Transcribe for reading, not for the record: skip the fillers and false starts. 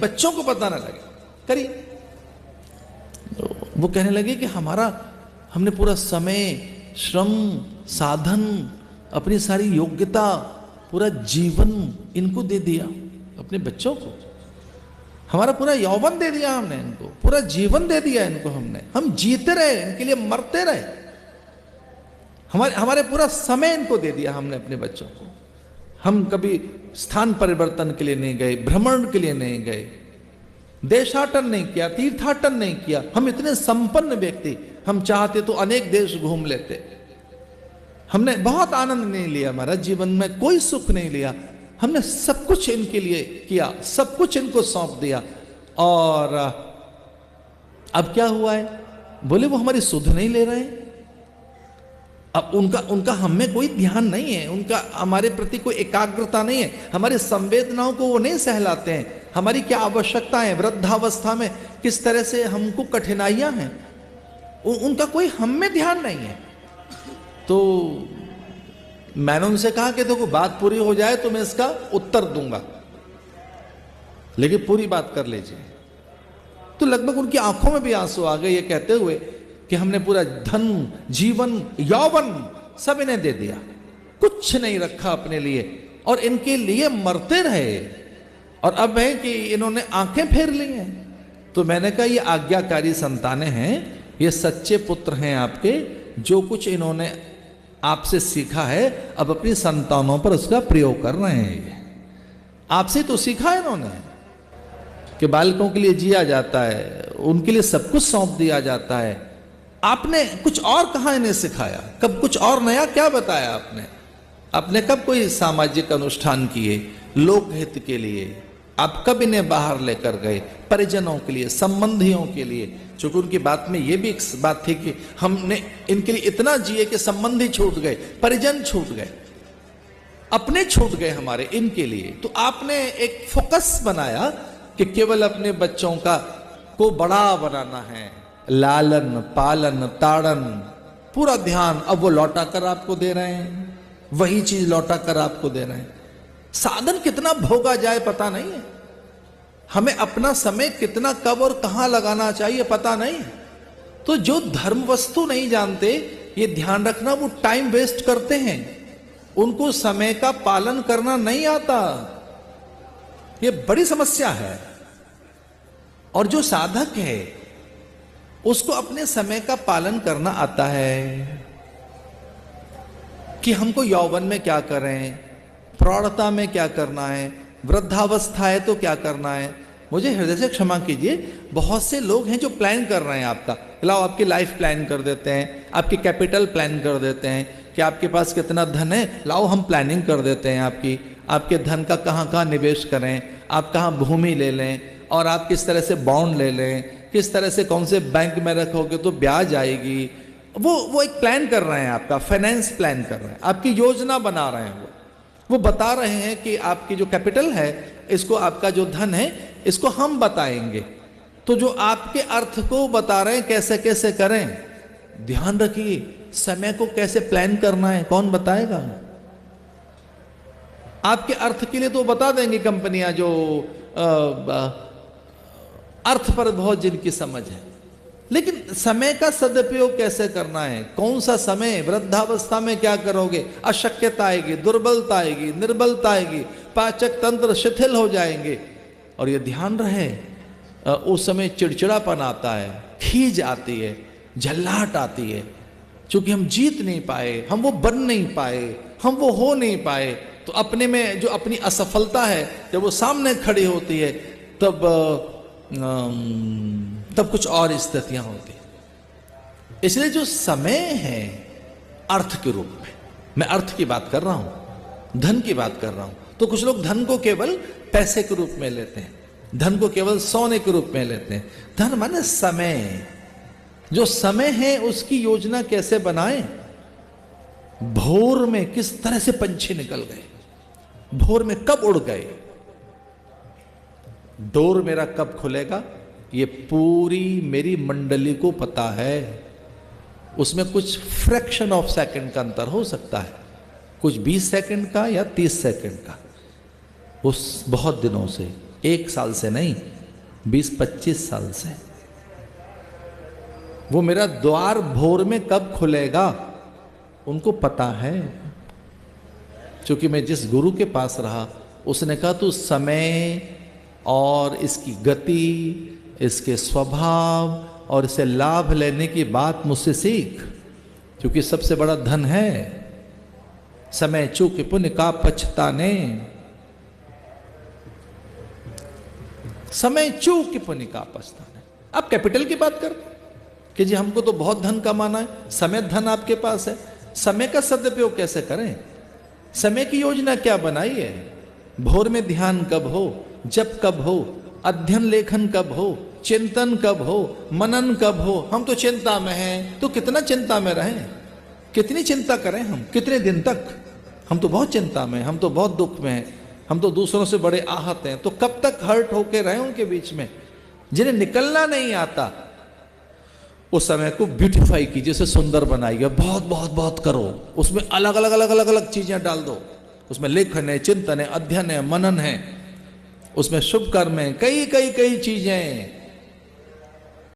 बच्चों को पता ना लगे, करिए। तो वो कहने लगे कि हमने पूरा समय, श्रम, साधन, अपनी सारी योग्यता, पूरा जीवन इनको दे दिया, अपने बच्चों को। हमारा पूरा यौवन दे दिया हमने इनको, पूरा जीवन दे दिया इनको हमने। हम जीते रहे, इनके लिए मरते रहे, हमारे पूरा समय इनको दे दिया हमने अपने बच्चों को। हम कभी स्थान परिवर्तन के लिए नहीं गए, भ्रमण के लिए नहीं गए, देशाटन नहीं किया, तीर्थाटन नहीं किया। हम इतने संपन्न व्यक्ति, हम चाहते तो अनेक देश घूम लेते। हमने बहुत आनंद नहीं लिया, हमारा जीवन में कोई सुख नहीं लिया। हमने सब कुछ इनके लिए किया, सब कुछ इनको सौंप दिया। और अब क्या हुआ है? बोले वो हमारी सुध नहीं ले रहे हैं। अब उनका हम में कोई ध्यान नहीं है, उनका हमारे प्रति कोई एकाग्रता नहीं है, हमारी संवेदनाओं को वो नहीं सहलाते हैं। हमारी क्या आवश्यकताएं, वृद्धावस्था में किस तरह से हमको कठिनाइयां हैं, उनका कोई हम में ध्यान नहीं है। तो मैंने उनसे कहा कि देखो बात पूरी हो जाए तो मैं इसका उत्तर दूंगा, लेकिन पूरी बात कर लीजिए। तो लगभग उनकी आंखों में भी आंसू आ गए, ये कहते हुए कि हमने पूरा धन, जीवन, यौवन सब इन्हें दे दिया, कुछ नहीं रखा अपने लिए, और इनके लिए मरते रहे। और अब है कि इन्होंने आंखें फेर ली हैं। तो मैंने कहा ये आज्ञाकारी संतानें हैं, ये सच्चे पुत्र हैं आपके। जो कुछ इन्होंने आपसे सीखा है अब अपनी संतानों पर उसका प्रयोग कर रहे हैं। आपसे तो सीखा है इन्होंने कि बालकों के लिए जिया जाता है, उनके लिए सब कुछ सौंप दिया जाता है। आपने कुछ और कहां इन्हें सिखाया? कब कुछ और नया क्या बताया आपने कब कोई सामाजिक अनुष्ठान किए लोकहित के लिए? आप कब इन्हें बाहर लेकर गए परिजनों के लिए, संबंधियों के लिए? चूंकि उनकी बात में यह भी एक बात थी कि हमने इनके लिए इतना जिए कि संबंधी छूट गए, परिजन छूट गए, अपने छूट गए हमारे इनके लिए। तो आपने एक फोकस बनाया कि केवल अपने बच्चों को बड़ा बनाना है, लालन पालन ताड़न, पूरा ध्यान अब वो लौटा कर आपको दे रहे हैं, वही चीज लौटा कर आपको दे रहे हैं। साधन कितना भोगा जाए पता नहीं है, हमें अपना समय कितना कब और कहां लगाना चाहिए पता नहीं। तो जो धर्म वस्तु नहीं जानते, ये ध्यान रखना, वो टाइम वेस्ट करते हैं, उनको समय का पालन करना नहीं आता, ये बड़ी समस्या है। और जो साधक है उसको अपने समय का पालन करना आता है कि हमको यौवन में क्या करें, प्रौढ़ता में क्या करना है, वृद्धावस्था है तो क्या करना है। मुझे हृदय से क्षमा कीजिए, बहुत से लोग हैं जो प्लान कर रहे हैं आपका, लाओ आपकी लाइफ प्लान कर देते हैं, आपकी कैपिटल प्लान कर देते हैं कि आपके पास कितना धन है, लाओ हम प्लानिंग कर देते हैं आपके धन का कहाँ कहाँ निवेश करें, आप कहाँ भूमि ले लें, और आप किस तरह से बॉन्ड ले लें, किस तरह से कौन से बैंक में रखोगे तो ब्याज आएगी। वो एक प्लान कर रहे हैं, आपका फाइनेंस प्लान कर रहे हैं, आपकी योजना बना रहे हैं। वो बता रहे हैं कि आपकी जो कैपिटल है, इसको, आपका जो धन है, इसको हम बताएंगे। तो जो आपके अर्थ को बता रहे हैं कैसे कैसे करें, ध्यान रखिए, समय को कैसे प्लान करना है कौन बताएगा? आपके अर्थ के लिए तो बता देंगे कंपनियां, जो अर्थ पर बहुत जिनकी समझ है, लेकिन समय का सदुपयोग कैसे करना है, कौन सा समय, वृद्धावस्था में क्या करोगे, अशक्यता आएगी, दुर्बलता आएगी, निर्बलता आएगी, पाचक तंत्र शिथिल हो जाएंगे। और ये ध्यान रहे, उस समय चिड़चिड़ापन आता है, खीज आती है, झल्लाहट आती है, क्योंकि हम जीत नहीं पाए, हम वो बन नहीं पाए, हम वो हो नहीं पाए। तो अपने में जो अपनी असफलता है, जब वो सामने खड़ी होती है, तब कुछ और स्थितियां होती हैं। इसलिए जो समय है अर्थ के रूप में, मैं अर्थ की बात कर रहा हूं, धन की बात कर रहा हूं। तो कुछ लोग धन को केवल पैसे के रूप में लेते हैं, धन को केवल सोने के रूप में लेते हैं। धन माने समय, जो समय है उसकी योजना कैसे बनाएं। भोर में किस तरह से पंछी निकल गए, भोर में कब उड़ गए, डोर मेरा कब खुलेगा, ये पूरी मेरी मंडली को पता है। उसमें कुछ फ्रैक्शन ऑफ सेकंड का अंतर हो सकता है, कुछ 20 सेकंड का या 30 सेकंड का। उस बहुत दिनों से, 1 साल से नहीं, 20-25 साल से। वो मेरा द्वार भोर में कब खुलेगा उनको पता है, क्योंकि मैं जिस गुरु के पास रहा उसने कहा तू समय और इसकी गति, इसके स्वभाव और इसे लाभ लेने की बात मुझसे सीख, क्योंकि सबसे बड़ा धन है समय चूक पुण्य का पछताने। समय चूक पुण्य का पछताने। आप कैपिटल की बात कर कि जी हमको तो बहुत धन कमाना है, समय धन आपके पास है, समय का सदुपयोग कैसे करें, समय की योजना क्या बनाई है, भोर में ध्यान कब हो, जप कब हो, अध्ययन लेखन कब हो, चिंतन कब हो, मनन कब हो। हम तो चिंता में हैं, तो कितना चिंता में रहें, कितनी चिंता करें हम, कितने दिन तक। हम तो बहुत चिंता में, हम तो बहुत दुख में हैं, हम तो दूसरों से बड़े आहत हैं, तो कब तक हर्ट होके रहे उनके बीच में। जिन्हें निकलना नहीं आता उस समय को ब्यूटीफाई कीजिए, उसे सुंदर बनाइए, बहुत बहुत बहुत करो, उसमें अलग अलग अलग अलग अलग चीजें डाल दो, उसमें लेखन है, चिंतन है, अध्ययन है, मनन है, उसमें शुभ कर्म है, कई कई कई चीजें